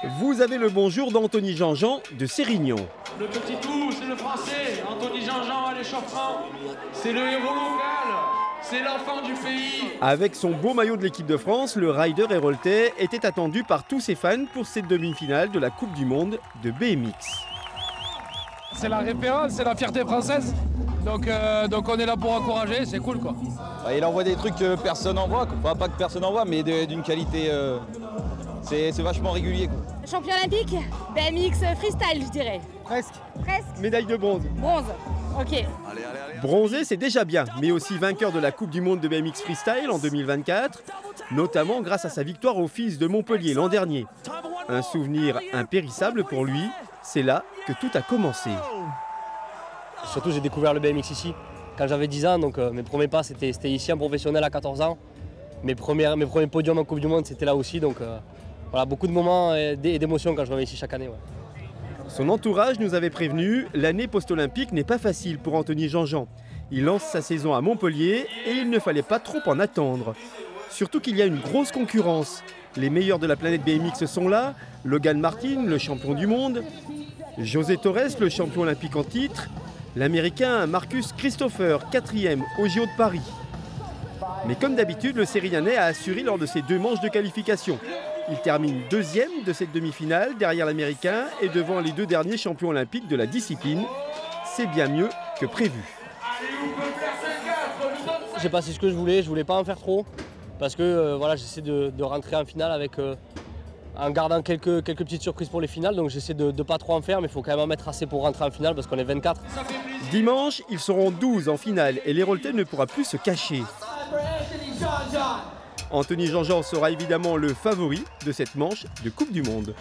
Vous avez le bonjour d'Anthony Jean-Jean de Sérignan. Le petit tout, c'est le français. Anthony Jean-Jean à l'échauffement. C'est le héros local. C'est l'enfant du pays. Avec son beau maillot de l'équipe de France, le rider héroltais était attendu par tous ses fans pour cette demi-finale de la Coupe du Monde de BMX. C'est la référence, c'est la fierté française. Donc on est là pour encourager, c'est cool quoi. Il envoie des trucs que personne n'envoie, enfin pas que personne n'envoie, mais d'une qualité, c'est vachement régulier, quoi. Champion olympique, BMX freestyle je dirais. Presque. Presque. Médaille de bronze. Bronze, ok. Bronzé, c'est déjà bien, mais aussi vainqueur de la Coupe du Monde de BMX freestyle en 2024, notamment grâce à sa victoire au Fils de Montpellier l'an dernier. Un souvenir impérissable pour lui, c'est là que tout a commencé. Surtout, j'ai découvert le BMX ici quand j'avais 10 ans, donc mes premiers pas c'était ici en professionnel à 14 ans. Mes premiers podiums en Coupe du Monde c'était là aussi, donc voilà, beaucoup de moments et d'émotions quand je reviens ici chaque année. Ouais. Son entourage nous avait prévenu, l'année post-olympique n'est pas facile pour Anthony Jean-Jean. Il lance sa saison à Montpellier et il ne fallait pas trop en attendre. Surtout qu'il y a une grosse concurrence. Les meilleurs de la planète BMX sont là, Logan Martin, le champion du monde, José Torres, le champion olympique en titre, l'Américain Marcus Christopher, 4e au JO de Paris. Mais comme d'habitude, le Sérignanais a assuré lors de ses 2 manches de qualification. Il termine 2e de cette demi-finale, derrière l'Américain et devant les 2 derniers champions olympiques de la discipline. C'est bien mieux que prévu. J'ai passé ce que je voulais pas en faire trop, parce que voilà, j'essaie de rentrer en finale avec, en gardant quelques petites surprises pour les finales, donc j'essaie de ne pas trop en faire, mais il faut quand même en mettre assez pour rentrer en finale, parce qu'on est 24. Dimanche, ils seront 12 en finale et l'Héroltais ne pourra plus se cacher. Anthony Jean-Jean sera évidemment le favori de cette manche de Coupe du Monde.